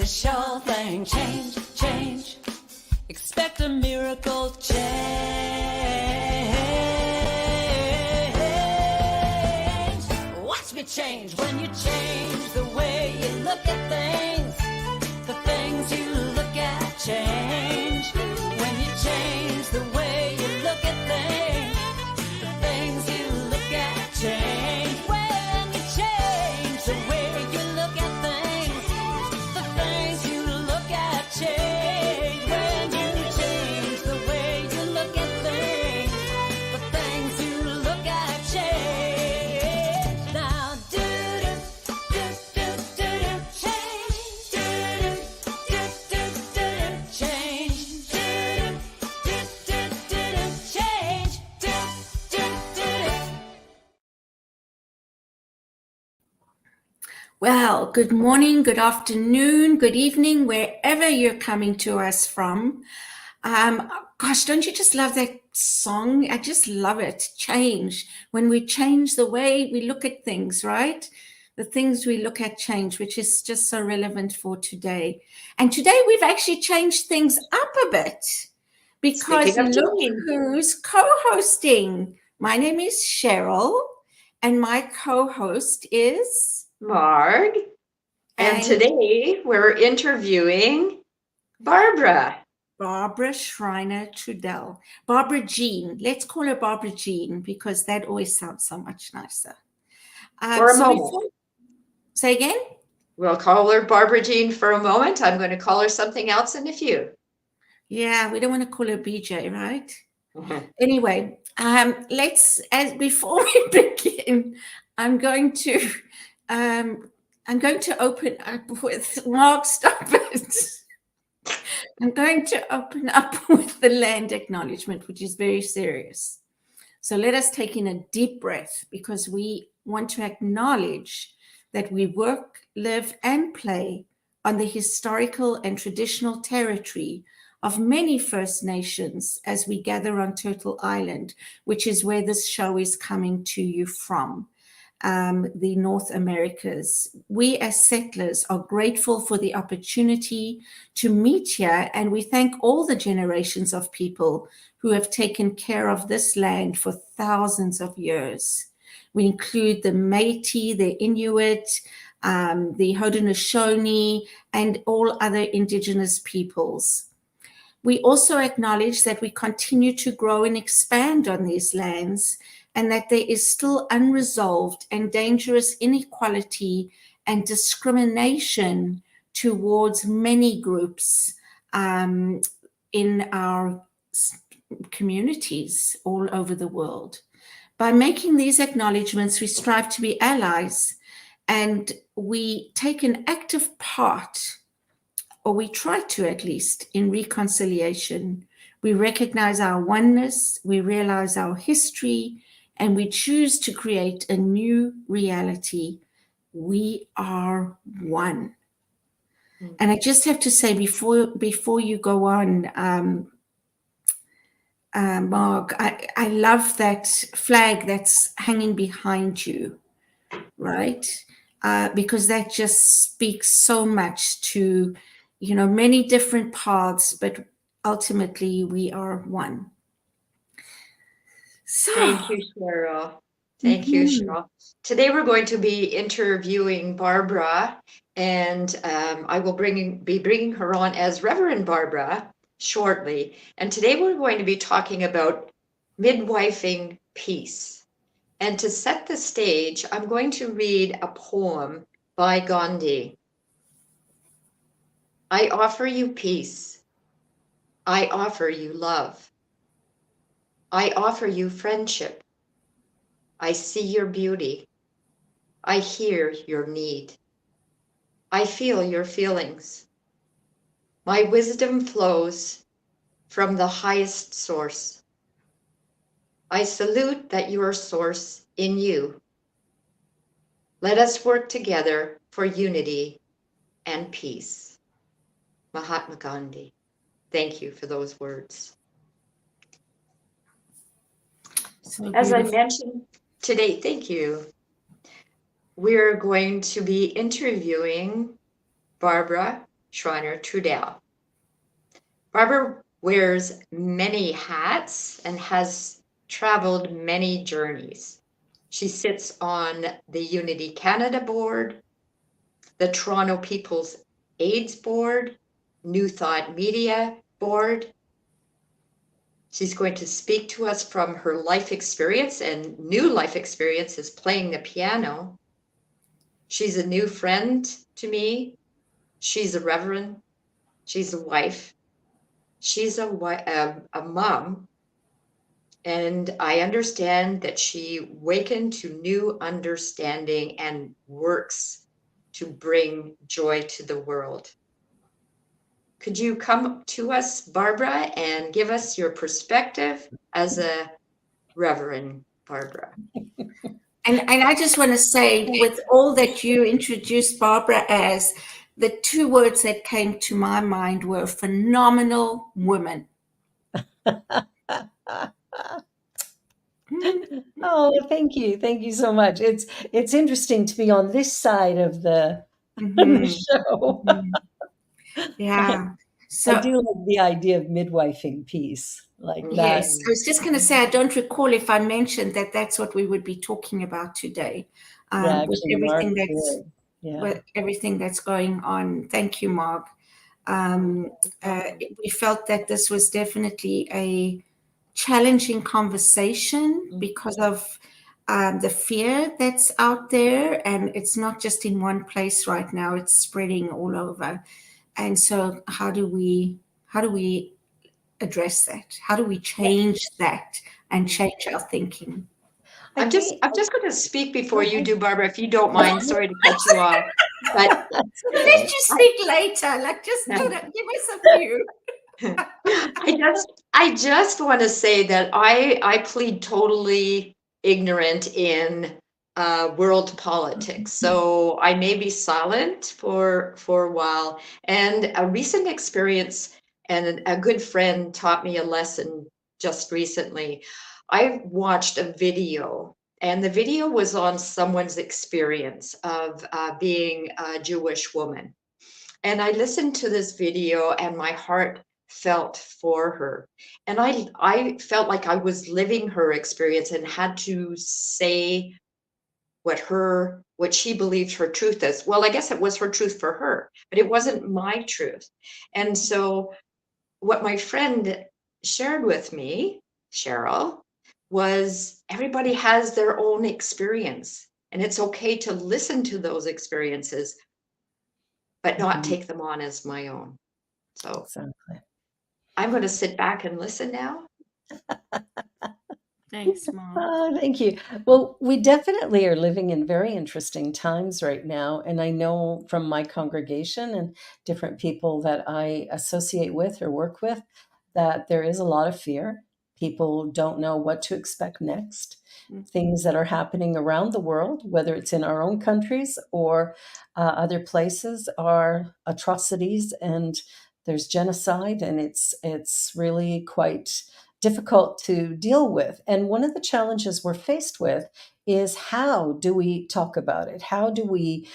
a sure thing. Change, change. Expect a miracle change. Watch me change when you change the way you look at things. The things you look at change. When you change the way you look at things, the things you look at change. When you change the way you look at things, the things you look at change. When you change the way you look at things, the things you look at change. Now do do do do do do change. Do do do do do change. Do do do do do change. Do do do. Well, good morning, good afternoon, good evening, wherever you're coming to us from. Gosh, don't you just love that song? I just love it. Change. When we change the way we look at things, right? The things we look at change, which is just so relevant for today. And today we've actually changed things up a bit because Speaking of look change. who's co-hosting. My name is Cheryl, and my co-host is... Marg. And And- today we're interviewing Barbara. Barbara Schreiner Trudell. Barbara Jean. Let's call her Barbara Jean because that always sounds so much nicer. For a moment. Say again? We'll call her Barbara Jean for a moment. I'm going to call her something else in a few. Yeah, we don't want to call her BJ, right? Anyway, before we begin, I'm going to open up with Mark. Stop it. I'm going to open up with the land acknowledgement, which is very serious. So let us take in a deep breath because we want to acknowledge that we work, live, and play on the historical and traditional territory of many First Nations as we gather on Turtle Island, which is where this show is coming to you from. The North Americas. We as settlers are grateful for the opportunity to meet here, and we thank all the generations of people who have taken care of this land for thousands of years. We include the Métis, the Inuit, the Haudenosaunee, and all other Indigenous peoples. We also acknowledge that we continue to grow and expand on these lands, and that there is still unresolved and dangerous inequality and discrimination towards many groups in our communities all over the world. By making these acknowledgements, we strive to be allies, and we take an active part, or we try to at least, in reconciliation. We recognize our oneness, we realize our history, and we choose to create a new reality. We are one. And I just have to say, before you go on, Mark, I love that flag that's hanging behind you, right? Because that just speaks so much to, many different paths, but ultimately we are one. So, Thank you, Cheryl. Thank you, Cheryl. Today we're going to be interviewing Barbara, and I will be bringing her on as Reverend Barbara shortly. And today we're going to be talking about midwifing peace. And to set the stage, I'm going to read a poem by Gandhi. I offer you peace. I offer you love. I offer you friendship. I see your beauty. I hear your need. I feel your feelings. My wisdom flows from the highest source. I salute that your source in you. Let us work together for unity and peace. Mahatma Gandhi. Thank you for those words. So as I beautiful. mentioned today, thank you. We're going to be interviewing Barbara Schreiner Trudell. Barbara wears many hats and has traveled many journeys. She sits on the Unity Canada board, the Toronto People's AIDS board, New Thought Media board. She's going to speak to us from her life experience, and new life experience is playing the piano. She's a new friend to me. She's a reverend. She's a wife. She's a mom. And I understand that she wakened to new understanding and works to bring joy to the world. Could you come to us, Barbara, and give us your perspective as a Reverend Barbara? And I just want to say, with all that you introduced Barbara as, the two words that came to my mind were phenomenal woman. Oh, thank you. Thank you so much. It's interesting to be on this side of the Mhm, show. mhm. Yeah. I So, do like the idea of midwifing piece like that. yes, I was just going to say, I don't recall if I mentioned that that's what we would be talking about today, Yeah, with actually, Mark everything that's did. Yeah. with everything that's going on. Thank you, Mark. We felt that this was definitely a challenging conversation because of the fear that's out there, and it's not just in one place right now; it's spreading all over. And so, how do we address that? How do we change that and change our thinking? I I'm think just going to speak before you do, Barbara, if you don't mind. Sorry to cut you off, but that's Let okay. you speak later. Like, just give us a few. I just want to say that I plead totally ignorant in world politics, so I may be silent for a while. And a recent experience and a good friend taught me a lesson just recently. I watched a video, and the video was on someone's experience of being a Jewish woman. And I listened to this video, and my heart felt for her. And I felt like I was living her experience and had to say what she believed her truth is. Well, I guess it was her truth for her, but it wasn't my truth. And so what my friend shared with me, Cheryl, was everybody has their own experience, and it's okay to listen to those experiences, but not take them on as my own. So Exactly. I'm going to sit back and listen now. Thanks, Mark. Oh, thank you. Well, we definitely are living in very interesting times right now. And I know from my congregation and different people that I associate with or work with that there is a lot of fear. People don't know what to expect next. Things that are happening around the world, whether it's in our own countries or other places, are atrocities, and there's genocide, and it's really quite difficult to deal with. And one of the challenges we're faced with is, how do we talk about it? How do we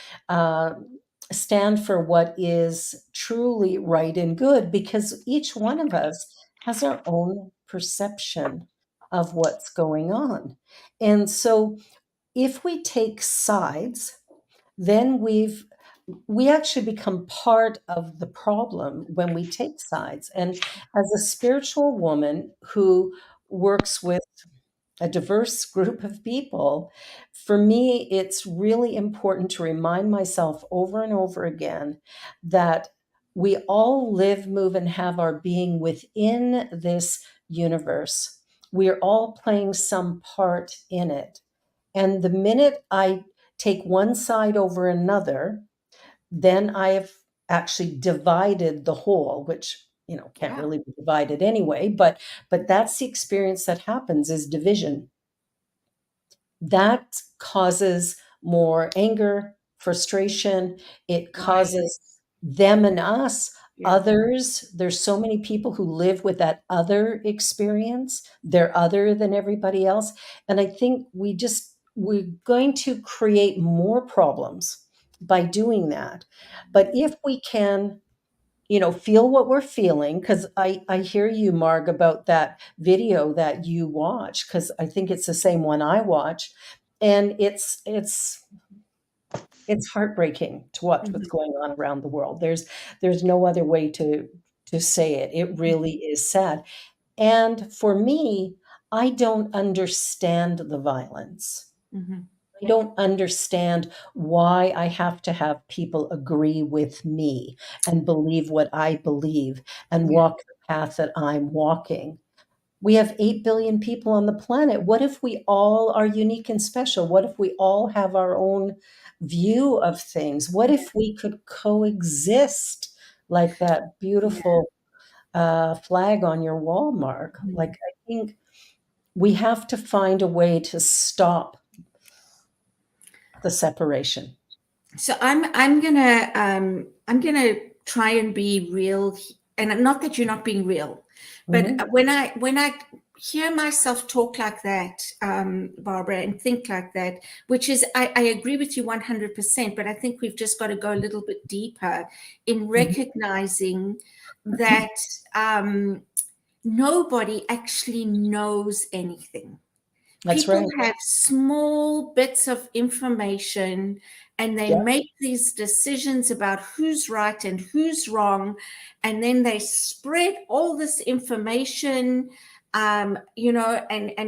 stand for what is truly right and good? Because each one of us has our own perception of what's going on. And so if we take sides, then we actually become part of the problem when we take sides. And as a spiritual woman who works with a diverse group of people, for me, it's really important to remind myself over and over again that we all live, move, and have our being within this universe. We are all playing some part in it. And the minute I take one side over another, then I've actually divided the whole, which can't Yeah. really be divided anyway, but that's the experience that happens, is division. That causes more anger, frustration. It causes them and us. Yeah. Others, there's so many people who live with that other experience. They're other than everybody else. And I think we're going to create more problems by doing that. But if we can feel what we're feeling, because I hear you, Marg, about that video that you watch, because I think it's the same one I watch, and it's heartbreaking to watch what's Mhm. going on around the world. There's no other way to say it. It really is sad. And for me, I don't understand the violence. Mhm. I don't understand why I have to have people agree with me and believe what I believe and Yeah. walk the path that I'm walking. We have 8 billion people on the planet. What if we all are unique and special? What if we all have our own view of things? What if we could coexist like that Yeah. beautiful flag on your wall, Mark? Like, Mhm. I think we have to find a way to stop the separation. So I'm gonna try and be real, and not that you're not being real, but Mhm. when I hear myself talk like that, Barbara, and think like that, which is I agree with you 100%, but I think we've just got to go a little bit deeper in Mhm. recognizing that nobody actually knows anything. That's People right. have small bits of information and they Yeah. make these decisions about who's right and who's wrong. And then they spread all this information, and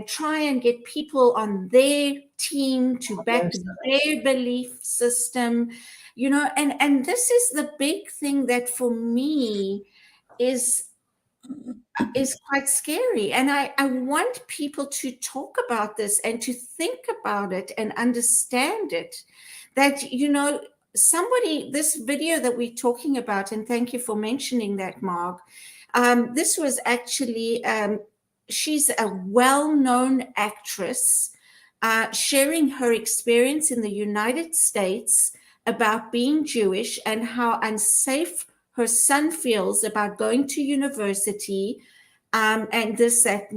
try and get people on their team to back their belief system, and this is the big thing that for me is is quite scary. And I want people to talk about this and to think about it and understand it. That, somebody, this video that we're talking about, and thank you for mentioning that, Mark. This was actually, she's a well known actress sharing her experience in the United States about being Jewish and how unsafe her son feels about going to university, and this that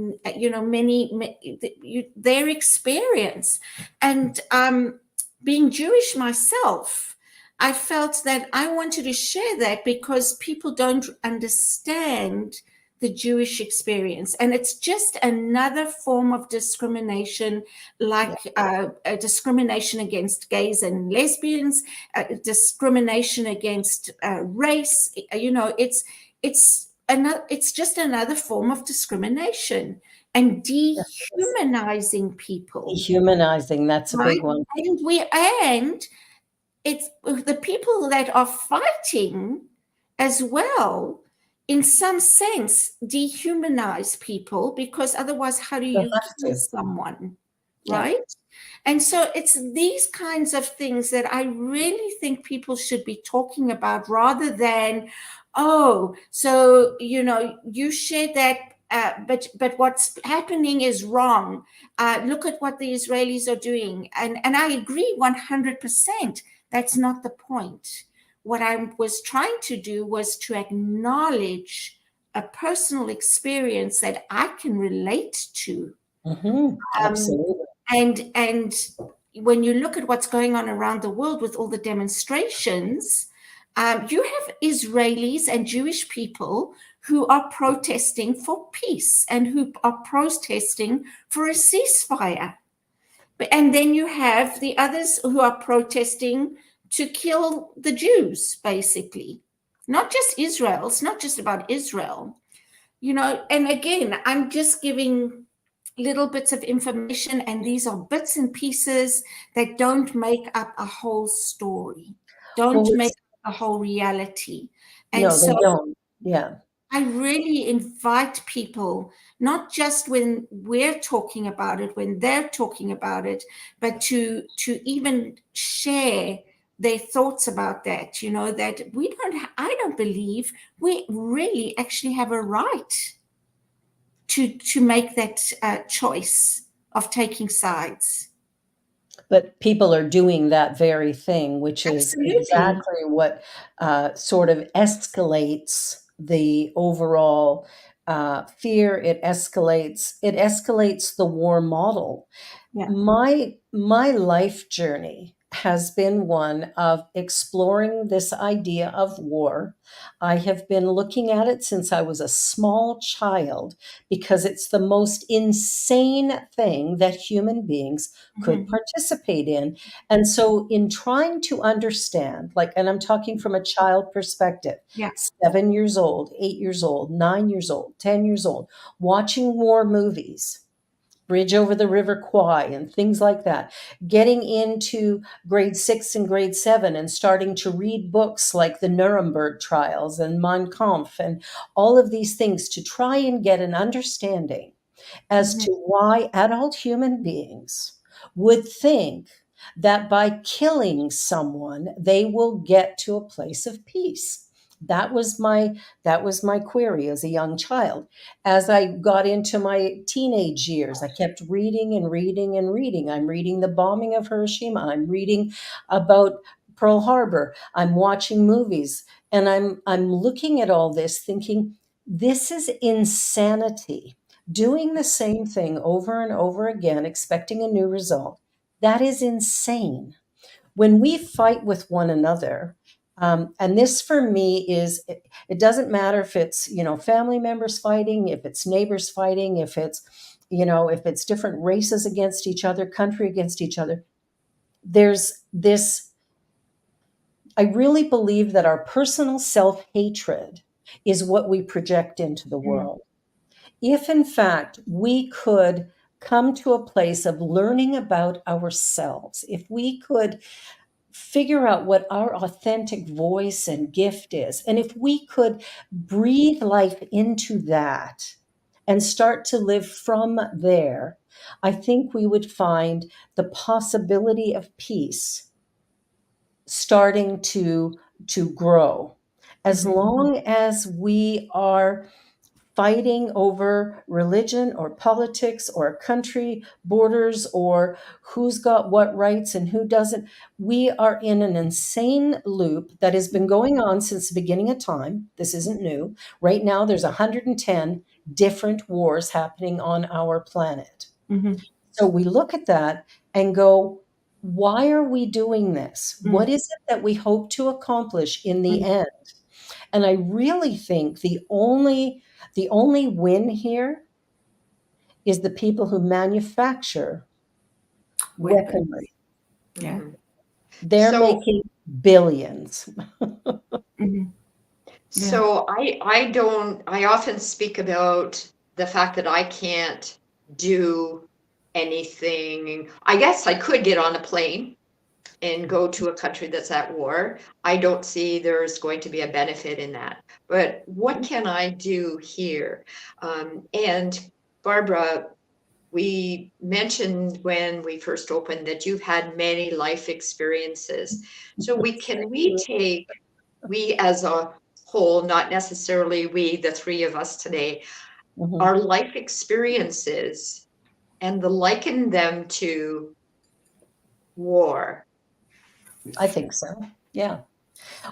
their experience, and being Jewish myself, I felt that I wanted to share that because people don't understand the Jewish experience, and it's just another form of discrimination, like Yeah. a discrimination against gays and lesbians, discrimination against race. It's just another form of discrimination and Yes. dehumanizing people, Dehumanizing, that's a right? big one. And it's the people that are fighting as well, in some sense, dehumanize people, because otherwise, how do They you have kill to. someone, Yeah. right? And so it's these kinds of things that I really think people should be talking about, rather than, oh, so you shared that, but what's happening is wrong. Look at what the Israelis are doing, and I agree 100%. That's not the point. What I was trying to do was to acknowledge a personal experience that I can relate to. Um, Absolutely. and when you look at what's going on around the world with all the demonstrations, you have Israelis and Jewish people who are protesting for peace and who are protesting for a ceasefire. And then you have the others who are protesting to kill the Jews, basically. Not just Israel. It's not just about Israel. And again, I'm just giving little bits of information, and these are bits and pieces that don't make up a whole story, Well, don't make it's up a whole reality. And no, they so don't. Yeah. I really invite people, not just when we're talking about it, when they're talking about it, but to even share their thoughts about that. That I don't believe we really actually have a right to make that choice of taking sides. But people are doing that very thing, which is Absolutely. exactly what sort of escalates the overall fear. It escalates the war model. Yeah. My life journey has been one of exploring this idea of war. I have been looking at it since I was a small child because it's the most insane thing that human beings could participate in. And so, in trying to understand, like, and I'm talking from a child perspective, Yeah. 7 years old, 8 years old, 9 years old, 10 years old, watching war movies, Bridge over the River Kwai and things like that, getting into grade 6 and grade 7 and starting to read books like the Nuremberg trials and Mein Kampf and all of these things to try and get an understanding as to why adult human beings would think that by killing someone they will get to a place of peace. That was my query as a young child. As I got into my teenage years, I kept reading and reading and reading. I'm reading the bombing of Hiroshima. I'm reading about Pearl Harbor. I'm watching movies, and I'm looking at all this thinking, this is insanity. Doing the same thing over and over again, expecting a new result, that is insane. When we fight with one another, and this for me is, it doesn't matter if it's, family members fighting, if it's neighbors fighting, if it's different races against each other, country against each other. There's this, I really believe that our personal self-hatred is what we project into the world. If in fact we could come to a place of learning about ourselves, if we could figure out what our authentic voice and gift is, and if we could breathe life into that and start to live from there, I think we would find the possibility of peace starting to grow. As long as we are fighting over religion or politics or country borders or who's got what rights and who doesn't, we are in an insane loop that has been going on since the beginning of time. This isn't new. Right now, there's 110 different wars happening on our planet. So we look at that and go, why are we doing this? What is it that we hope to accomplish in the end? And I really think the only win here is the people who manufacture weaponry. Yeah. They're So- making billions. So I often speak about the fact that I can't do anything. I guess I could get on a plane and go to a country that's at war. I don't see there's going to be a benefit in that. But what can I do here? And Barbara, we mentioned when we first opened that you've had many life experiences. So we as a whole, not necessarily we, the three of us today, Mhm. our life experiences and liken them to war. I think so. Yeah.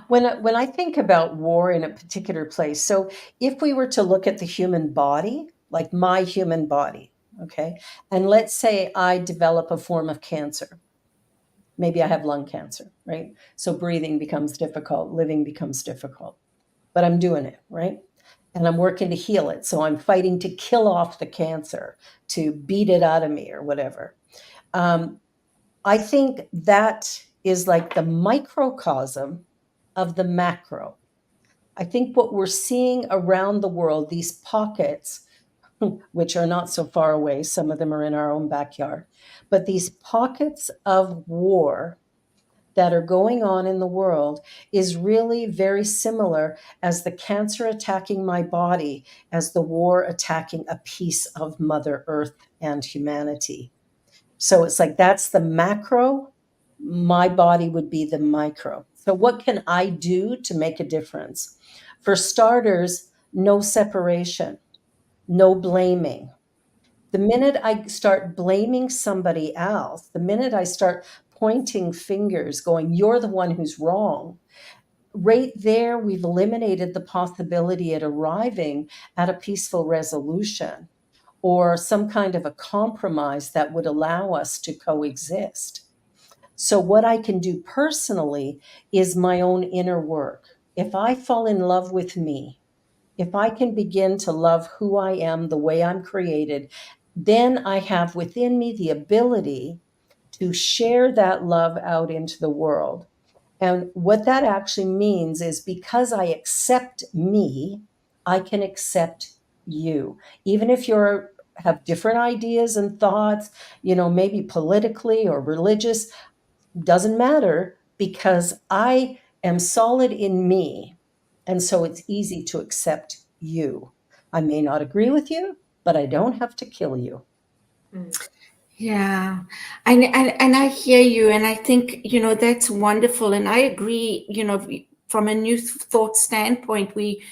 When I think about war in a particular place, so if we were to look at the human body, like my human body, okay, and let's say I develop a form of cancer. Maybe I have lung cancer, right? So breathing becomes difficult, living becomes difficult, but I'm doing it, right? And I'm working to heal it. So I'm fighting to kill off the cancer, to beat it out of me or whatever. I think that is like the microcosm of the macro. I think what we're seeing around the world, these pockets, which are not so far away, some of them are in our own backyard, but these pockets of war that are going on in the world is really very similar as the cancer attacking my body, as the war attacking a piece of Mother Earth and humanity. So it's like that's the macro, my body would be the micro. So what can I do to make a difference? For starters, no separation, no blaming. The minute I start blaming somebody else, the minute I start pointing fingers, going, you're the one who's wrong, right there, we've eliminated the possibility at arriving at a peaceful resolution or some kind of a compromise that would allow us to coexist. So, what I can do personally is my own inner work. If I fall in love with me, if I can begin to love who I am, the way I'm created, then I have within me the ability to share that love out into the world. And what that actually means is because I accept me, I can accept you. Even if you're have different ideas and thoughts, maybe politically or religious, doesn't matter because I am solid in me. And so it's easy to accept you. I may not agree with you, but I don't have to kill you. Yeah, and I hear you, and I think that's wonderful, and I agree. From a new thought standpoint, we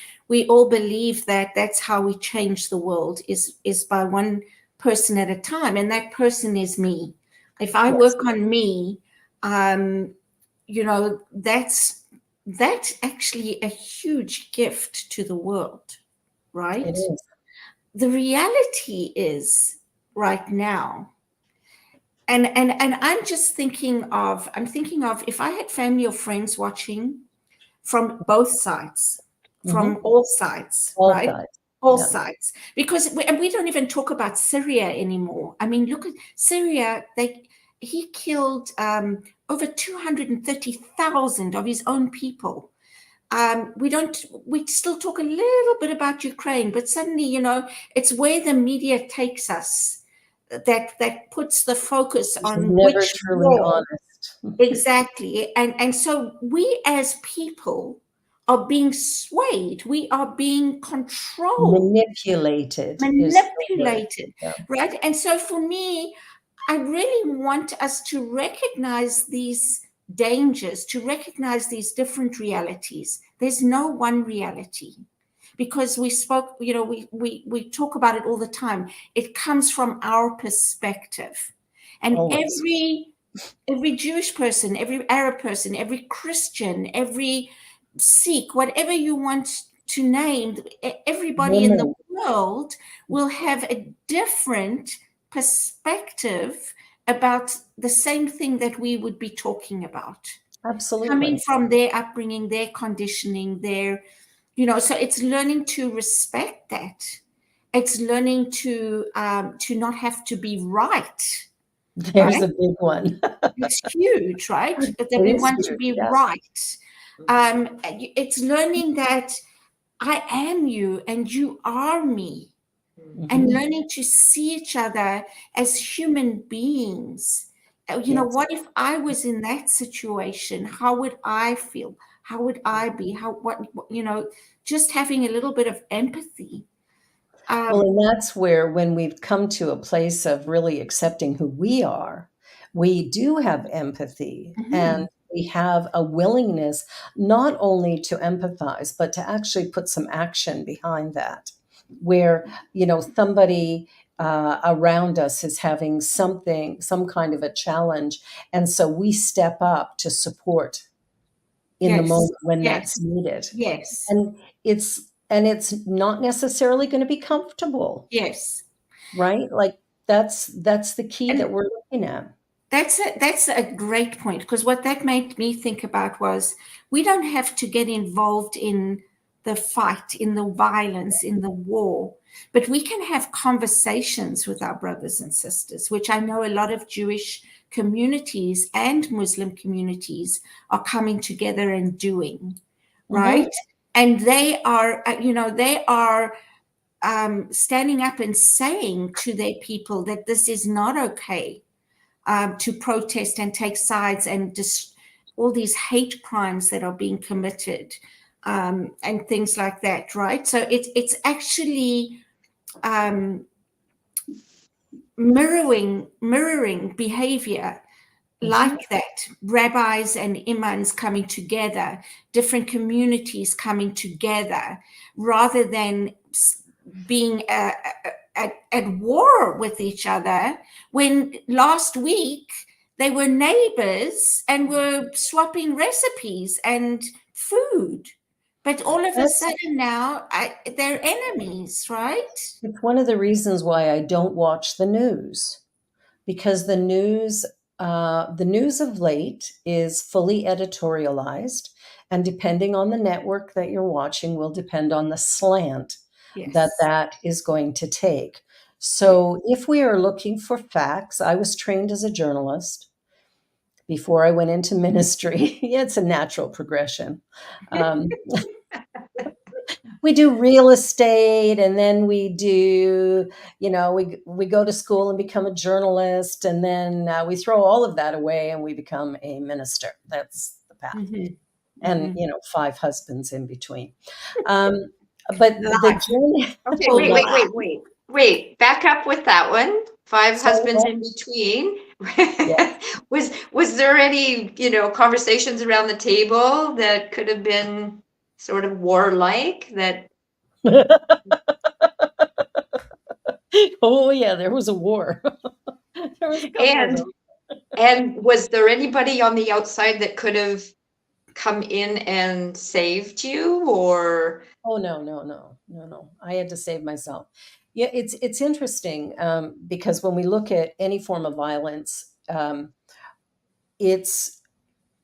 all believe that that's how we change the world is by one person at a time, and that person is me. If I Yes, work on me, that's actually a huge gift to the world, it right? is. The reality is right now. And I'm thinking of if I had family or friends watching from both sides, from Mhm. all sides, All right? sides. All Yeah. sides, because we don't even talk about Syria anymore. I mean, look at Syria. He killed over 230,000 of his own people. We still talk a little bit about Ukraine, but suddenly, it's where the media takes us that puts the focus It's on never which truly war honest. exactly. And so we as people are being swayed, we are being controlled, Manipulated is the word. manipulated, Yeah. right? And so for me, I really want us to recognize these dangers, to recognize these different realities. There's no one reality because we spoke, we talk about it all the time. It comes from our perspective. And Always. every Jewish person, every Arab person, every Christian, every Sikh, whatever you want to name, everybody in the Women. world will have a different perspective about the same thing that we would be talking about, coming Absolutely. from their upbringing, their conditioning, so it's learning to respect that. It's learning to not have to be right, There's right? a big one. It's huge, right? That It we is want to huge. be Yeah. right. It's learning that I am you and you are me, and Mhm. learning to see each other as human beings. Yes. What if I was in that situation? How would I feel? How would I be? Just having a little bit of empathy. Well, Um, and that's where when we've come to a place of really accepting who we are, we do have empathy and mhm. we have a willingness not only to empathize, but to actually put some action behind that. Where, somebody around us is having some kind of a challenge. And so we step up to support in the Yes, moment when that's yes, needed. yes, And it's not necessarily going to be comfortable, yes. right? Like that's the key that And we're looking at. that's a great point, because what that made me think about was we don't have to get involved in the fight, in the violence, in the war, but we can have conversations with our brothers and sisters, which I know a lot of Jewish communities and Muslim communities are coming together and doing, Mhm. right? And they are standing up and saying to their people that this is not okay, to protest and take sides and all these hate crimes that are being committed, and things like that, right? So it's actually um, mirroring behavior Mhm. like that. Rabbis and imams coming together, different communities coming together, rather than being at war with each other, when last week they were neighbors and were swapping recipes and food. But all of a That's sudden now they're enemies, right? it's one of the reasons why I don't watch the news because the news the news of late is fully editorialized, and depending on the network that you're watching will depend on the slant that Yes. that is going to take. So if we are looking for facts, I was trained as a journalist before I went into ministry. Yeah, it's a natural progression. Um, we do real estate, and then we do, we go to school and become a journalist, and then we throw all of that away and we become a minister. That's the path. Mhm. And Mhm. 5 husbands in between. But the Life. journey. Okay, Oh, wait. Back up with that one. 5 Sorry, husbands what? in between. Yeah. Was there any, conversations around the table that could have been sort of warlike that Oh yeah, there was a war. There was a couple of and them. and was there anybody on the outside that could have come in and saved you or Oh no. I had to save myself. Yeah, it's interesting, because when we look at any form of violence, it's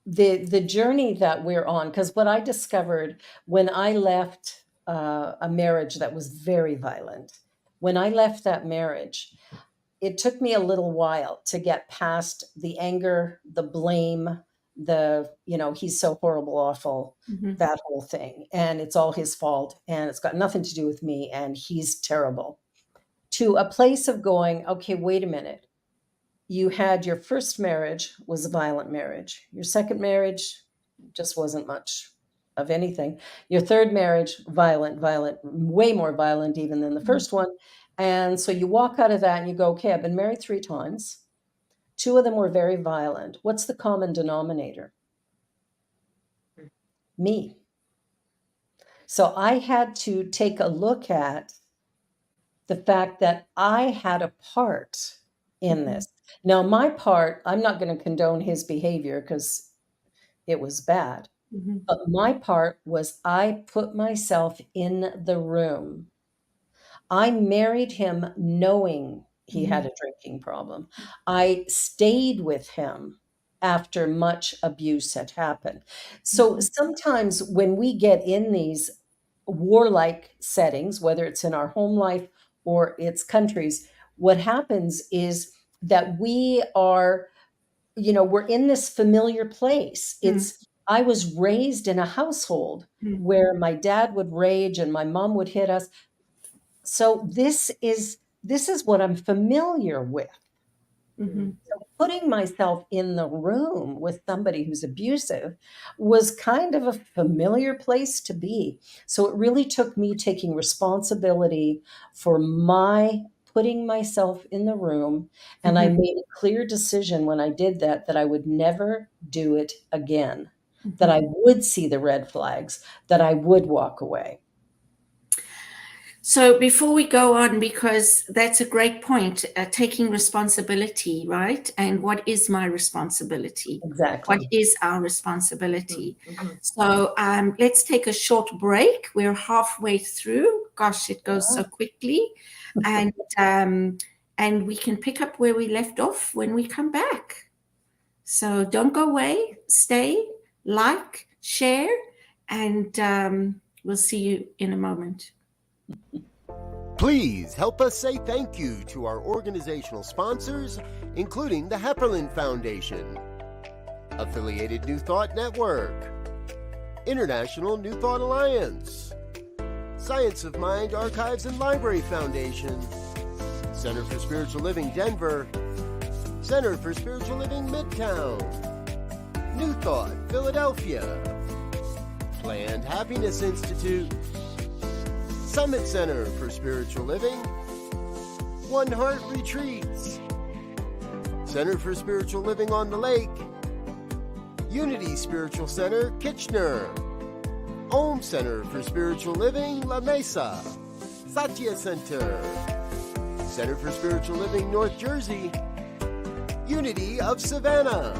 the journey that we're on. Because what I discovered when I left a marriage that was very violent, when I left that marriage, it took me a little while to get past the anger, the blame, he's so horrible, awful, Mhm. that whole thing. And it's all his fault. And it's got nothing to do with me. And he's terrible. To a place of going, okay, wait a minute. You had your first marriage was a violent marriage. Your second marriage just wasn't much of anything. Your third marriage, violent, way more violent even than the first one. And so you walk out of that and you go, okay, I've been married 3 times. 2 of them were very violent. What's the common denominator? Me. So I had to take a look at the fact that I had a part in this. Now, my part, I'm not going to condone his behavior because it was bad. Mhm. But my part was I put myself in the room. I married him knowing he had a drinking problem. I stayed with him after much abuse had happened. So sometimes when we get in these warlike settings, whether it's in our home life or it's countries, what happens is that we are, we're in this familiar place. I was raised in a household where my dad would rage and my mom would hit us. So this is what I'm familiar with. Mhm. So putting myself in the room with somebody who's abusive was kind of a familiar place to be. So it really took me taking responsibility for my putting myself in the room. And I made a clear decision when I did that, that I would never do it again, that I would see the red flags, that I would walk away. So before we go on, because that's a great point, taking responsibility, right? And what is my responsibility? Exactly. What is our responsibility? So let's take a short break. We're halfway through. Gosh, it goes so quickly. And we can pick up where we left off when we come back. So don't go away. Stay, like, share, and we'll see you in a moment. Please help us say thank you to our organizational sponsors, including the Hepperlin Foundation, Affiliated New Thought Network, International New Thought Alliance, Science of Mind Archives and Library Foundation, Center for Spiritual Living Denver, Center for Spiritual Living Midtown, New Thought Philadelphia, Planned Happiness Institute, Summit Center for Spiritual Living, One Heart Retreats, Center for Spiritual Living on the Lake, Unity Spiritual Center, Kitchener, Om Center for Spiritual Living, La Mesa, Satya Center, Center for Spiritual Living, North Jersey, Unity of Savannah,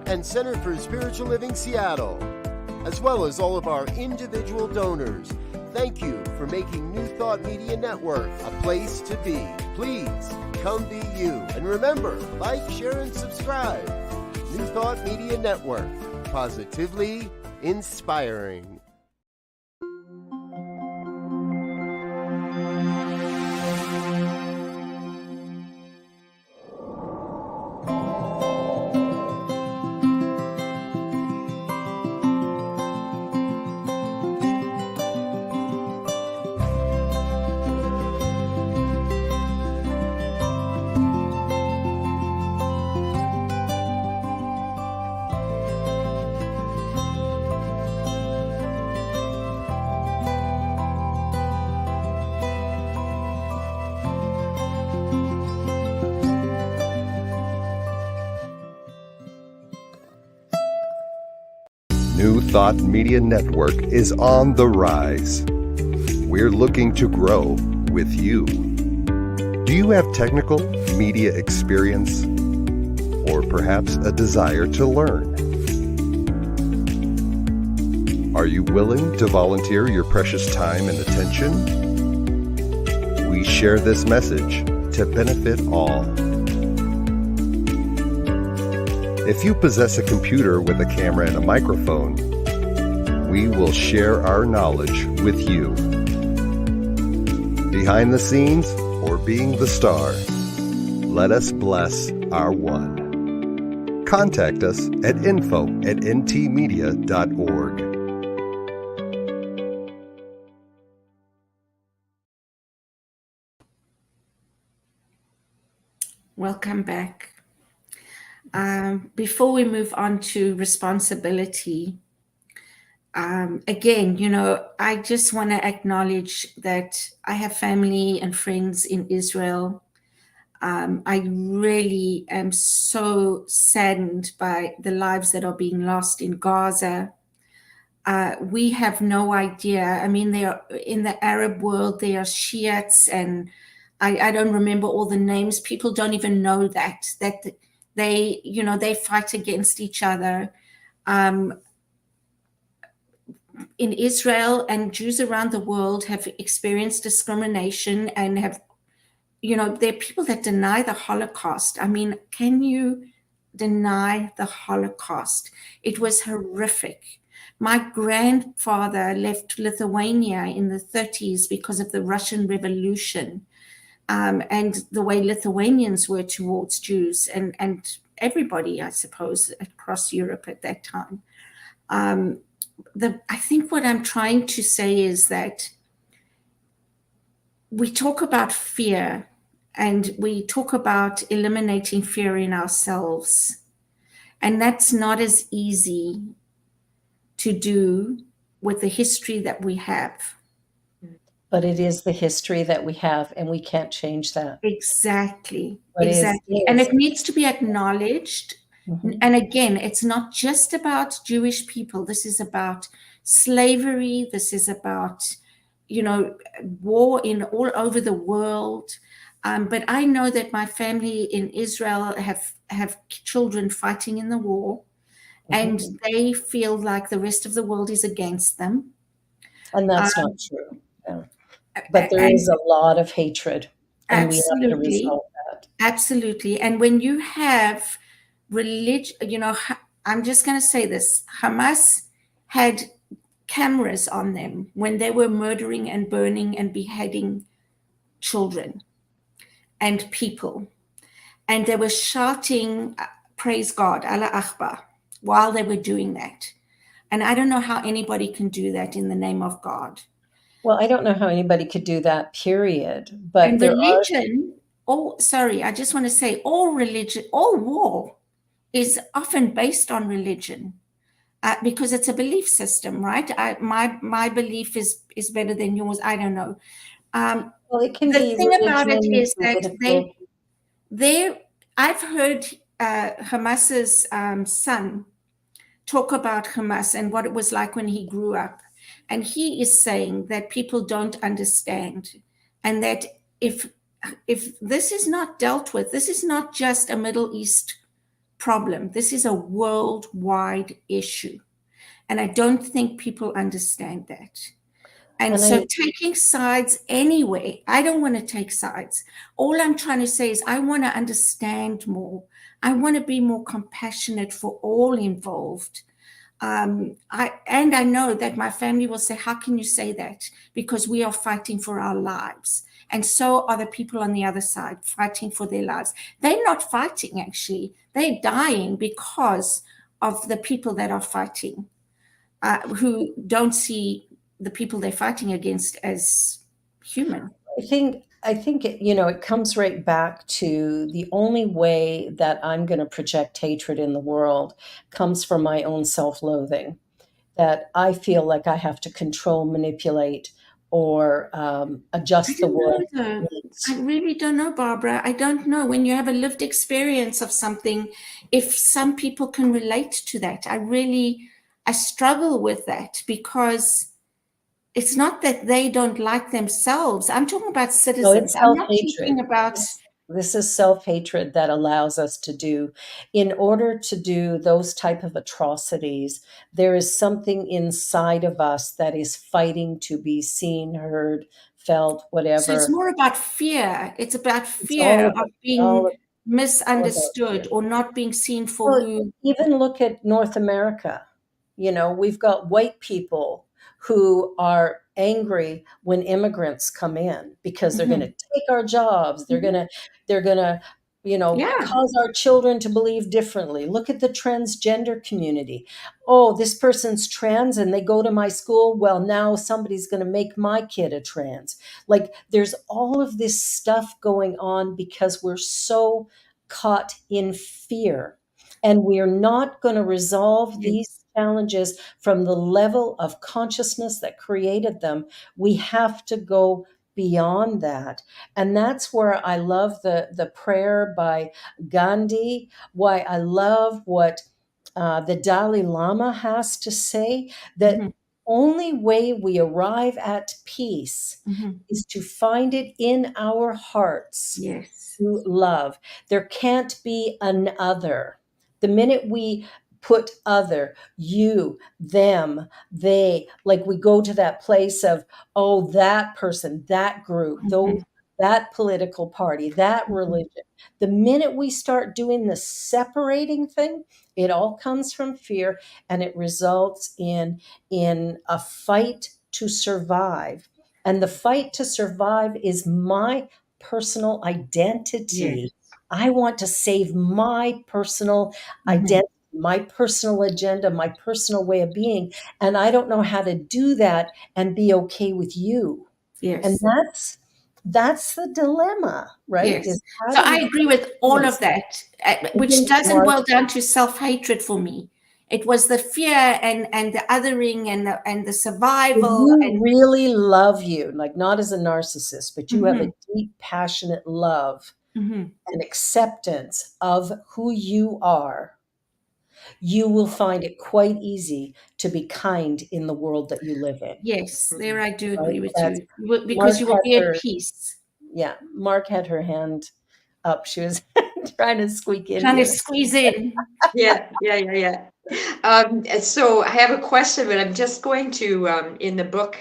and Center for Spiritual Living, Seattle, as well as all of our individual donors. thank you for making New Thought Media Network a place to be. Please come be you. And remember, like, share, and subscribe. New Thought Media Network, positively inspiring. New Thought Media Network is on the rise. We're looking to grow with you. Do you have technical media experience or perhaps a desire to learn? Are you willing to volunteer your precious time and attention? We share this message to benefit all. If you possess a computer with a camera and a microphone, we will share our knowledge with you. Behind the scenes or being the star, let us bless our one. Contact us at info@ntmedia.org. Welcome back. Before we move on to responsibility, again, I just want to acknowledge that I have family and friends in Israel. I really am so saddened by the lives that are being lost in Gaza. We have no idea. I mean, they are in the Arab world, they are Shiites, and I don't remember all the names. People don't even know that they fight against each other. In Israel, and Jews around the world have experienced discrimination and have, there are people that deny the Holocaust. I mean, can you deny the Holocaust? It was horrific. My grandfather left Lithuania in the 30s because of the Russian Revolution. And the way Lithuanians were towards Jews and everybody, I suppose, across Europe at that time. I think what I'm trying to say is that we talk about fear and we talk about eliminating fear in ourselves. And that's not as easy to do with the history that we have. But it is the history that we have, and we can't change that. Exactly. But exactly. And it needs to be acknowledged. Mm-hmm. And again, it's not just about Jewish people. This is about slavery. This is about, war in all over the world. But I know that my family in Israel have children fighting in the war, and they feel like the rest of the world is against them. And that's not true. No. But there is a lot of hatred, and we have to resolve that. Absolutely. And when you have religion, I'm just going to say this, Hamas had cameras on them when they were murdering and burning and beheading children and people. And they were shouting, praise God, Allah Akbar, while they were doing that. And I don't know how anybody can do that in the name of God. Well, I don't know how anybody could do that, period. But and religion, I just want to say all religion, all war is often based on religion because it's a belief system, right? My belief is better than yours. I don't know. Well, it can the be thing about it is that I've heard Hamas's son talk about Hamas and what it was like when he grew up. And he is saying that people don't understand, and that if this is not dealt with, this is not just a Middle East problem. This is a worldwide issue. And I don't think people understand that. And And so I taking sides anyway, I don't want to take sides. All I'm trying to say is I want to understand more. I want to be more compassionate for all involved. I know that my family will say, "How can you say that?" Because we are fighting for our lives, and so are the people on the other side fighting for their lives. They're not fighting; actually, they're dying because of the people that are fighting, who don't see the people they're fighting against as human. I think it, it comes right back to the only way that I'm going to project hatred in the world comes from my own self-loathing. That I feel like I have to control, manipulate, or I adjust the don't know world. though. I really don't know, Barbara. I don't know. When you have a lived experience of something, if some people can relate to that, I struggle with that because it's not that they don't like themselves. I'm talking about No, citizens. it's I'm not self-hatred. talking about, This is self-hatred that allows us to do. In order to do those type of atrocities, there is something inside of us that is fighting to be seen, heard, felt, so it's whatever. more about fear. It's about It's all fear of about being all, all about misunderstood fear. or not being seen for Well, who. even look at North America. We've got white people who are angry when immigrants come in because they're going to Mhm, take our jobs. They're going mhm. to they're going to, Yeah, cause our children to believe differently. Look at the transgender community. Oh, this person's trans and they go to my school. Well, now somebody's going to make my kid a trans. Like there's all of this stuff going on because we're so caught in fear. And we're not going to resolve these yes. challenges from the level of consciousness that created them. We have to go beyond that. And that's where I love the prayer by Gandhi, why I love what the Dalai Lama has to say, that Mhm, only way we arrive at peace mhm. is to find it in our hearts Yes. to love. There can't be an other. The minute we put other, you, them, they, like we go to that place of, oh, that person, that group, those, Mhm, that political party, that mhm. religion. The minute we start doing the separating thing, it all comes from fear and it results in a fight to survive. And the fight to survive is my personal Yes. identity. I want to save my personal Mhm. identity, my personal agenda, my personal way of being. And I don't know how to do that and be okay with you. And Yes. that's the dilemma, right? Yes. Is how So do I we agree with all of balance? that, I which think doesn't Mark, boil down to self-hatred for me. It was the fear and the othering and the if survival you and really love you, like not as a narcissist, but you have a mhm, deep, passionate love mhm. and acceptance of who you are, you will find it quite easy to be kind in the world that you live in, Yes, there I do right? agree with That's you. Because Mark you will had be at her, peace. yeah, Mark had her hand up. She was trying to squeak in Trying to here. squeeze in. Yeah. So I have a question, but I'm just going to, in the book,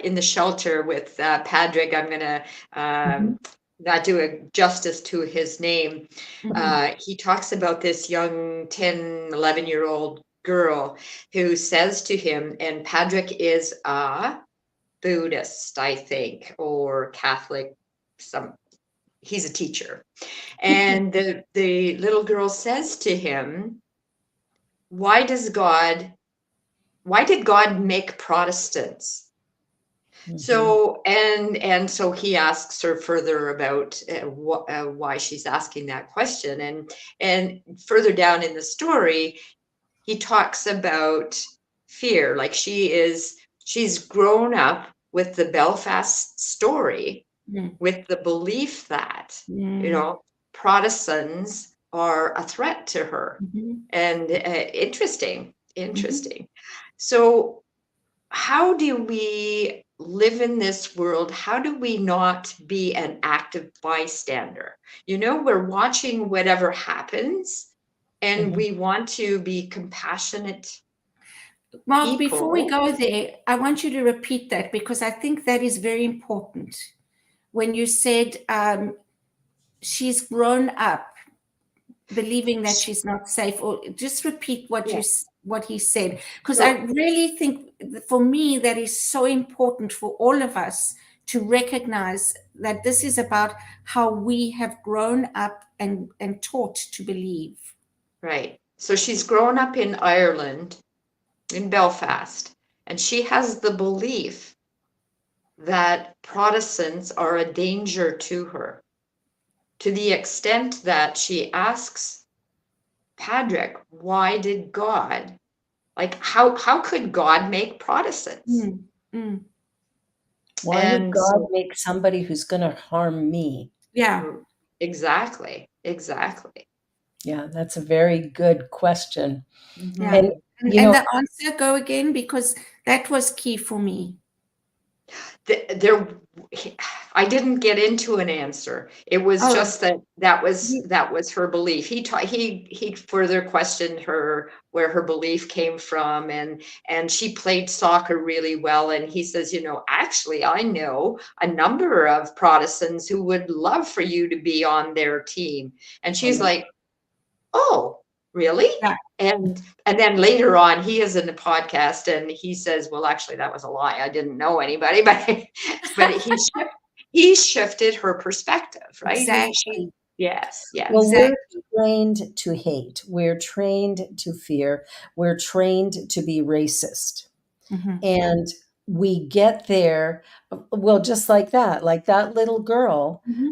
in the shelter with Padraig, I'm going to Mhm, not do a justice to his name. Mhm, He talks about this young 10, 11-year-old girl who says to him, and Padraig is a Buddhist, I think, or Catholic, some, he's a teacher. And the little girl says to him, why does God, why did God make Protestants? mhm, So he asks her further about why she's asking that question, and further down in the story, he talks about fear. Like she's grown up with the Belfast story, mm, with the belief that, you mm, know, Protestants are a threat to her. mhm, And interesting, mhm. interesting. So, how do we live in this world? How do we not be an active bystander? We're watching whatever happens and mhm. we want to be compassionate. Mark, before we people. go there, I want you to repeat that because I think that is very important. When you said she's grown up believing that she's not safe, or just repeat what Yeah. what he said, because So I really think for me that is so important for all of us to recognize that this is about how we have grown up and taught to believe. right. So she's grown up in Ireland, in Belfast, and she has the belief that Protestants are a danger to her, to the extent that she asks Padraig, why did God, like, how could God make Protestants? Mm, mm, Why would And God so, make somebody who's going to harm me? yeah. exactly. Yeah, that's a very good question. Yeah. And, you And know, the answer, go again, because that was key for me. There, I didn't get into an answer. It was Oh, just that was her belief. He further questioned her where her belief came from, and she played soccer really well. And he says, actually, I know a number of Protestants who would love for you to be on their team. And she's like, oh, really? yeah. And then later on, he is in the podcast and he says, well, actually, that was a lie. I didn't know anybody, but he shifted her perspective, right? Exactly. Yes, well, yes. we're Exactly. trained to hate. We're trained to fear. We're trained to be racist. Mm-hmm. And we get there, well, just like that little girl Mm-hmm.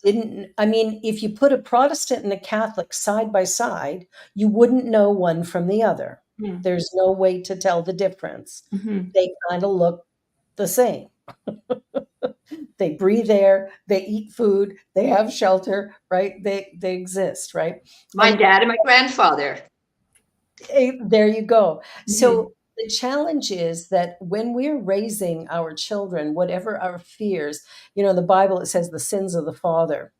didn't, I mean, if you put a Protestant and a Catholic side by side, you wouldn't know one from the other. Mm-hmm. There's no way to tell the difference. Mm-hmm. They kind of look the same. They breathe air, they eat food, they have shelter, right? They exist, right? My And dad and my grandfather. there you go. Mm-hmm. So the challenge is that when we're raising our children, whatever our fears, in the Bible it says the sins of the father.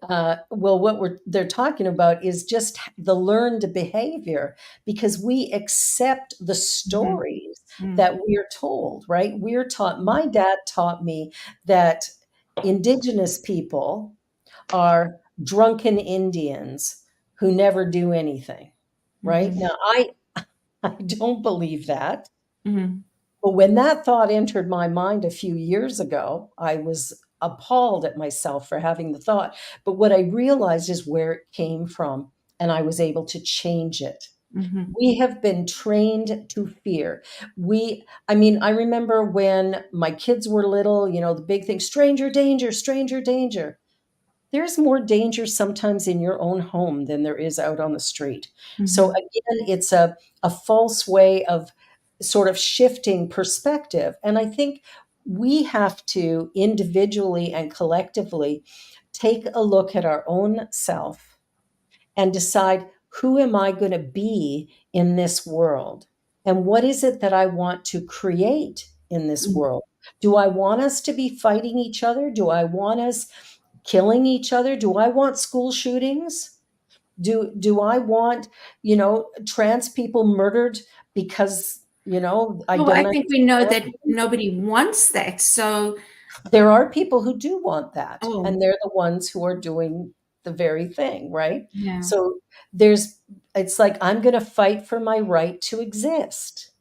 Well, what they're talking about is just the learned behavior, because we accept the stories Mm-hmm. that we're told, right? We're taught. My dad taught me that indigenous people are drunken Indians who never do anything, right? Mm-hmm. Now, I don't believe that. Mm-hmm. But when that thought entered my mind a few years ago, I was appalled at myself for having the thought. But what I realized is where it came from, and I was able to change it. Mm-hmm. We have been trained to fear. I remember when my kids were little, the big thing, stranger danger, stranger danger. There's more danger sometimes in your own home than there is out on the street. Mm-hmm. So again, it's a false way of sort of shifting perspective. And I think we have to individually and collectively take a look at our own self and decide, who am I going to be in this world? And what is it that I want to create in this world? Do I want us to be fighting each other? Do I want us killing each other? Do I want school shootings? Do I want, trans people murdered because, I Well, I don't think we know that understand? nobody wants that. So, There are people who do want that, oh, and they're the ones who are doing the very thing, right? yeah. So it's like, I'm going to fight for my right to exist.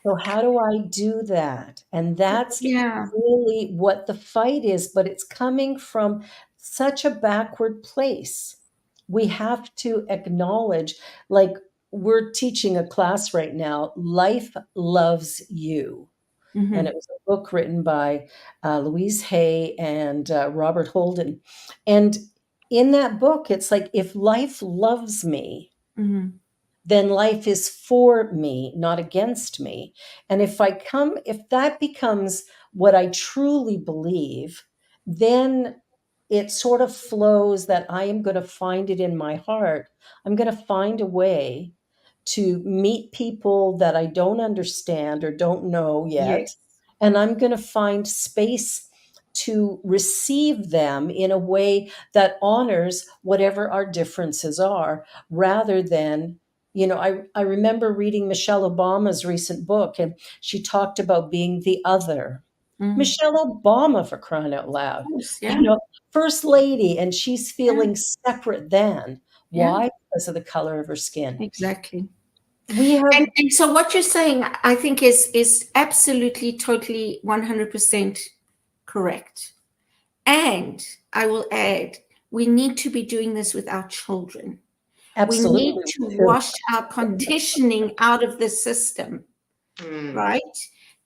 So how do I do that? And that's Yeah. really what the fight is, but it's coming from such a backward place. We have to acknowledge, like, we're teaching a class right now, Life Loves You. Mm-hmm. And it was a book written by Louise Hay and Robert Holden. And in that book, it's like, if life loves me, Mm-hmm. then life is for me, not against me. And if that becomes what I truly believe, then it sort of flows that I am going to find it in my heart. I'm going to find a way to meet people that I don't understand or don't know yet. Yes. And I'm going to find space to receive them in a way that honors whatever our differences are, rather than I remember reading Michelle Obama's recent book, and she talked about being the other. Mm. Michelle Obama, for crying out loud, Course, you yeah. know, first lady, and she's feeling separate than. Yeah. Why? Because of the color of her skin. Exactly. We have And so what you're saying, I think, is absolutely, totally, 100% correct. And I will add, we need to be doing this with our children. absolutely. We need to wash our conditioning out of the system, Mm. right?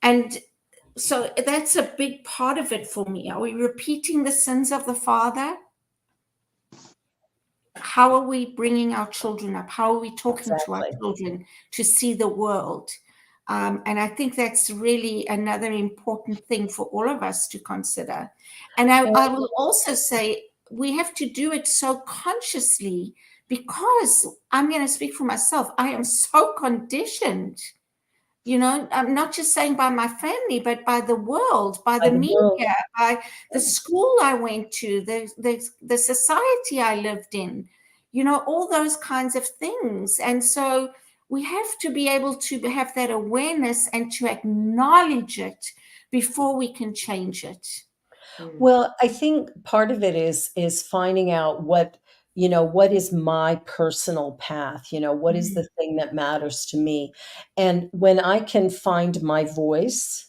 And so that's a big part of it for me. Are we repeating the sins of the father? How are we bringing our children up? How are we talking to our Exactly. children to see the world? And I think that's really another important thing for all of us to consider. And I will also say we have to do it so consciously, because I'm going to speak for myself. I am so conditioned, I'm not just saying by my family, but by the world, by the world. media, by the school I went to, the society I lived in, all those kinds of things. And so we have to be able to have that awareness and to acknowledge it before we can change it. Well, I think part of it is finding out what is my personal path, what is the thing that matters to me. And when I can find my voice,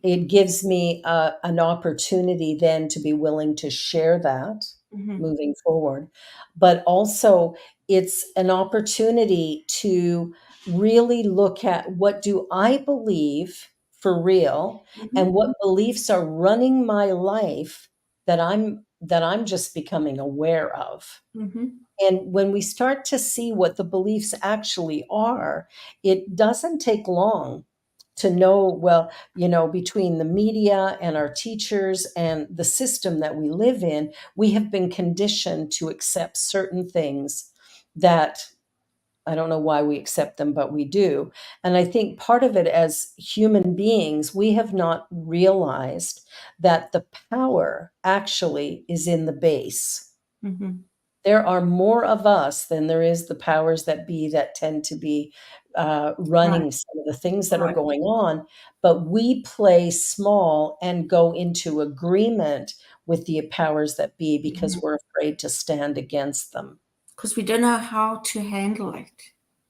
it gives me an opportunity then to be willing to share that moving forward. But also, it's an opportunity to really look at, what do I believe for real, and what beliefs are running my life that I'm just becoming aware of. And when we start to see what the beliefs actually are, it doesn't take long to know, well, between the media and our teachers and the system that we live in, we have been conditioned to accept certain things that I don't know why we accept them, but we do. And I think part of it, as human beings, we have not realized that the power actually is in the base. There are more of us than there is the powers that be that tend to be running Right. some of the things that are Right. going on. But we play small and go into agreement with the powers that be because we're afraid to stand against them. Because we don't know how to handle it.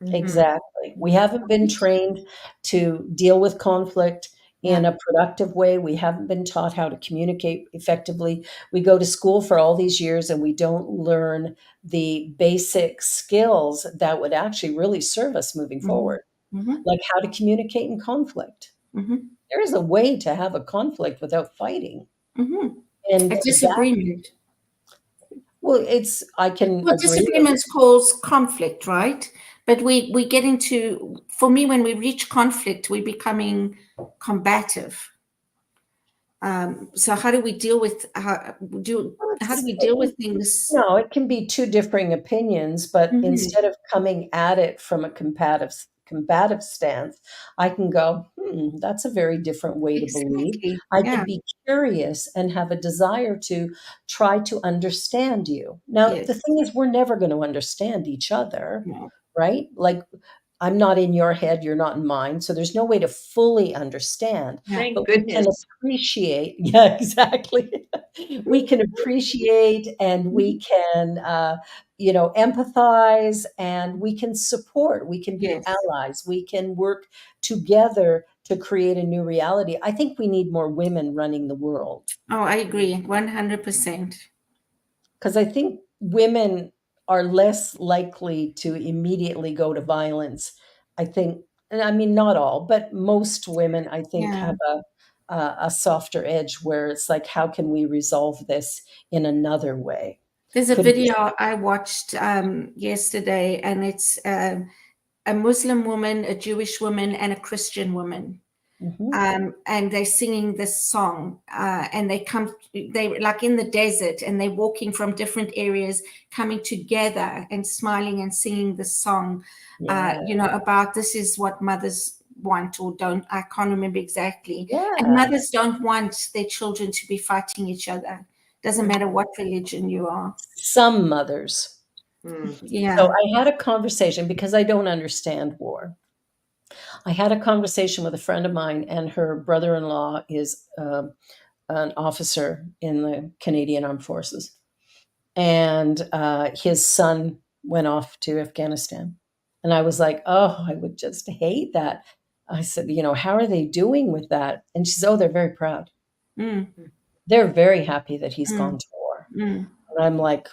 Exactly. We haven't been trained to deal with conflict in a productive way. We haven't been taught how to communicate effectively. We go to school for all these years and we don't learn the basic skills that would actually really serve us moving forward, like how to communicate in conflict. There is a way to have a conflict without fighting. And A disagreement. well, I can Well, agree. disagreements cause conflict, right? But we get into, for me, when we reach conflict, we're becoming combative. So how do we deal with how do we deal with things? No, it can be two differing opinions, but instead of coming at it from a combative stance, I can go, that's a very different way to believe. Exactly. I Yeah. can be curious and have a desire to try to understand you. Now, Yes. the thing is, we're never going to understand each other, No. right? Like, I'm not in your head, you're not in mine. So there's no way to fully understand. Thank But we can goodness. appreciate, yeah, exactly. We can appreciate and we can, empathize, and we can support. We can be Yes. allies. We can work together to create a new reality. I think we need more women running the world, Oh, I agree, 100%. because I think women are less likely to immediately go to violence. I think, and I mean, not all, but most women, I think, Yeah. have a softer edge where it's like, how can we resolve this in another way? There's a Could we- video I watched yesterday, and it's a Muslim woman, a Jewish woman, and a Christian woman. Mhm. And they're singing this song, and they like in the desert, and they're walking from different areas, coming together and smiling and singing this song, Yeah. about this is what mothers want or don't. I can't remember exactly. Yeah. And mothers don't want their children to be fighting each other. Doesn't matter what religion you are. Some mothers. Mm. Yeah. So I had a conversation because I don't understand war. I had a conversation with a friend of mine, and her brother-in-law is an officer in the Canadian Armed Forces, and his son went off to Afghanistan. And I was like, oh, I would just hate that. I said, how are they doing with that? And she said, oh, they're very proud. Mm, They're very happy that he's mm, gone to war. mm. And I'm like,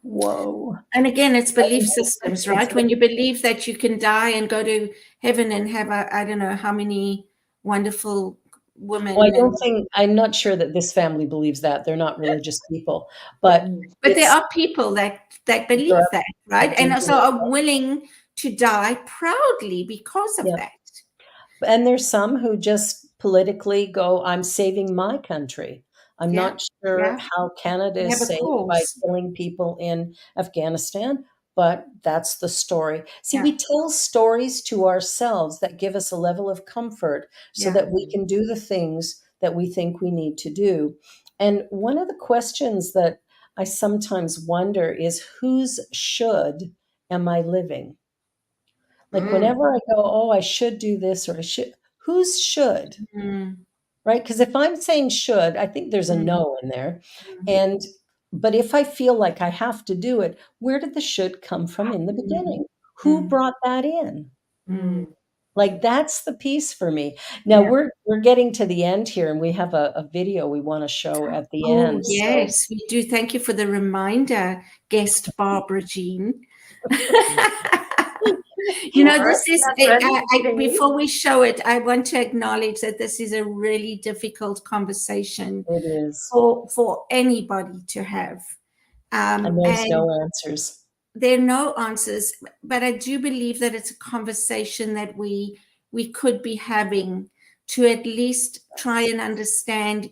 whoa. And again, it's belief It's- systems, it's- right? When you believe that you can die and go to heaven and have I don't know how many wonderful women. Well, I'm not sure that this family believes that. They're not religious people, but But there it's- are people that believe There are that, right? do And also believe are willing to die proudly because of Yeah. that. And there's some who just politically go, I'm saving my country. I'm Yeah, not sure yeah. how Canada They is have a saved by cause. killing people in Afghanistan, but that's the story. See, Yeah. we tell stories to ourselves that give us a level of comfort so Yeah. that we can do the things that we think we need to do. And one of the questions that I sometimes wonder is, whose should am I living? Like Mm. whenever I go, oh, I should do this or I should, whose should, Mm, right? Because if I'm saying should, I think there's a Mm. no in there. mm, But if I feel like I have to do it, where did the should come from in the beginning? Who Mm. brought that in? mm. Like that's the piece for me. Now Yeah. we're getting to the end here, and we have a video we want to show at the Oh, end. So yes, we do. Thank you for the reminder, guest Barbara Jean. This is, before we show it, I want to acknowledge that this is a really difficult conversation it is. for anybody to have. And there's And no answers. there are no answers, but I do believe that it's a conversation that we could be having to at least try and understand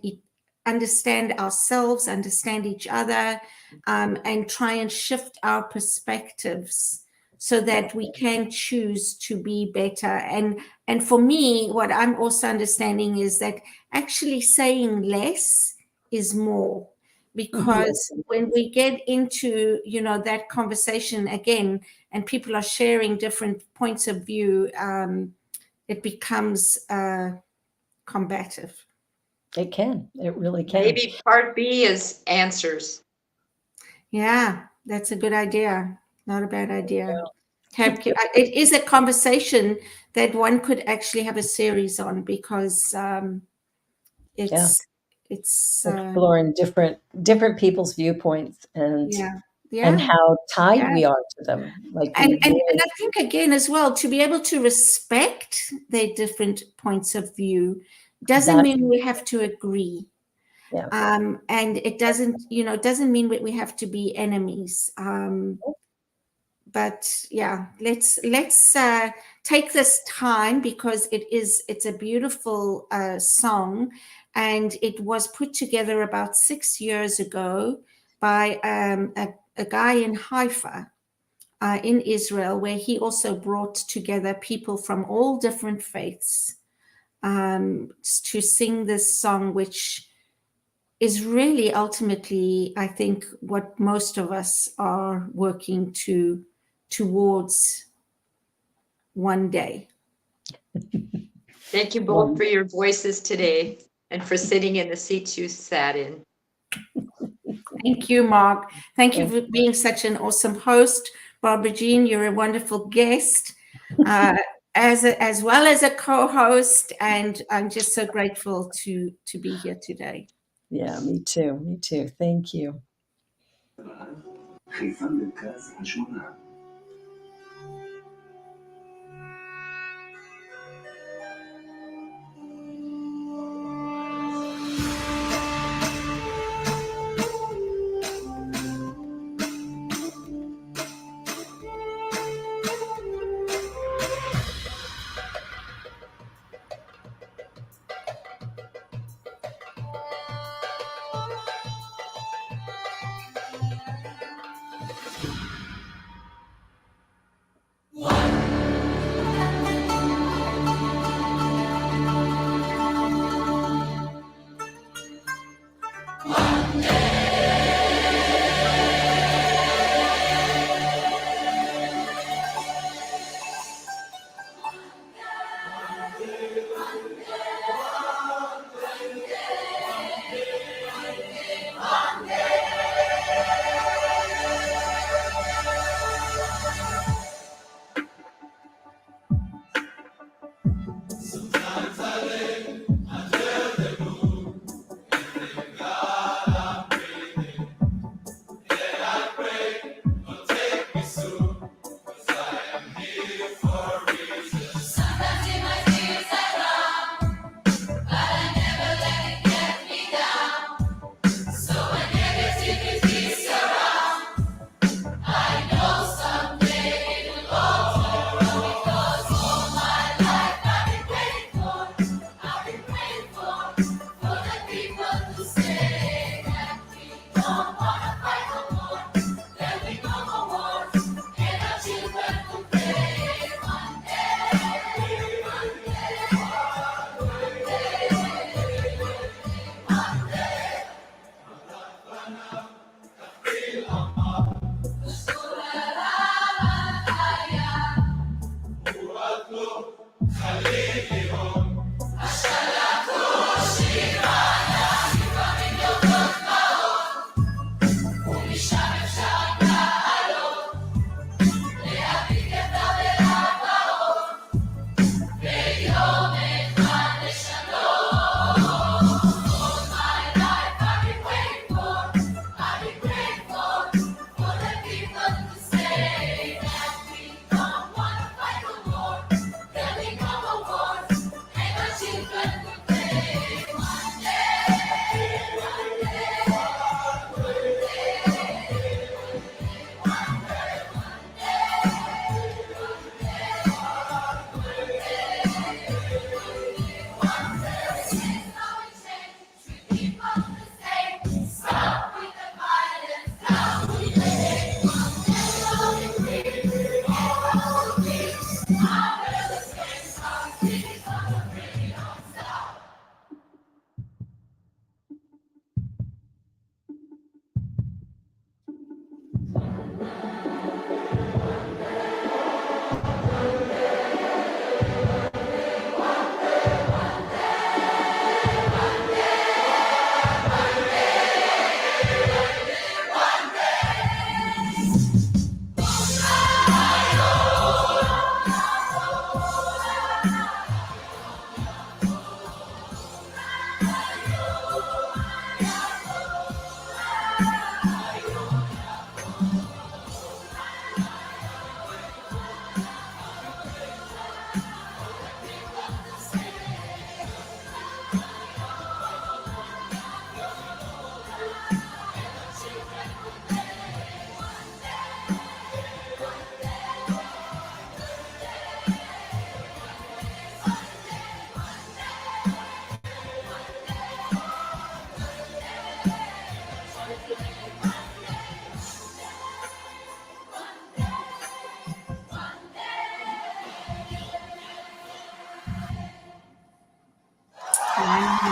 ourselves, understand each other, and try and shift our perspectives so that we can choose to be better. And for me, what I'm also understanding is that actually saying less is more. Because when we get into, that conversation again, and people are sharing different points of view, it becomes combative. It can. It really can. Maybe part B is answers. Yeah, that's a good idea. Not a bad idea. It is a conversation that one could actually have a series on, because it's exploring different people's viewpoints and yeah. how tied Yeah. we are to them. Like And I think again as well, to be able to respect their different points of view doesn't mean we have to agree. Yeah. And it doesn't mean we have to be enemies. But yeah, let's take this time, because it's a beautiful song, and it was put together about 6 years ago by a guy in Haifa, in Israel, where he also brought together people from all different faiths to sing this song, which is really ultimately, I think, what most of us are working towards one day. Thank you both for your voices today and for sitting in the seats you sat in. Thank you, Mark. Thank you for being such an awesome host. Barbara Jean, you're a wonderful guest, as well as a co-host, and I'm just so grateful to be here today. Yeah, me too. Me too. Thank you.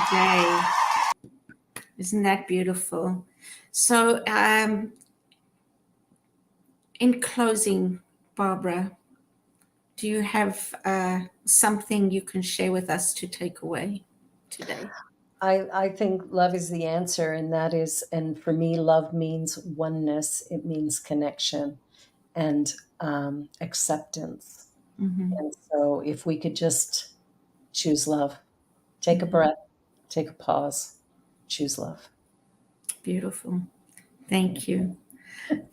today. Isn't that beautiful? So, in closing, Barbara, do you have something you can share with us to take away today? I think love is the answer, and that is, and for me, love means oneness. It means connection and acceptance. Mhm. And so, if we could just choose love, take a breath, take a pause, choose love. Beautiful. Thank you.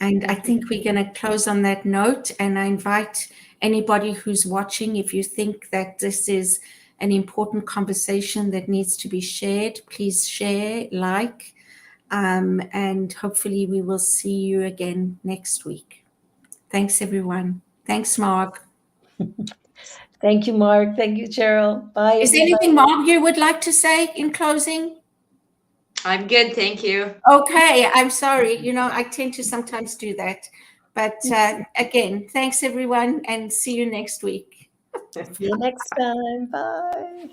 And I think we're going to close on that note. And I invite anybody who's watching, if you think that this is an important conversation that needs to be shared, please share, like, and hopefully we will see you again next week. Thanks, everyone. Thanks, Mark. Thank you, Mark. Thank you, Cheryl. Bye. Is there anything, Mark, you would like to say in closing? I'm good, thank you. Okay, I'm sorry. I tend to sometimes do that. But again, thanks, everyone, and see you next week. See you next time. Bye.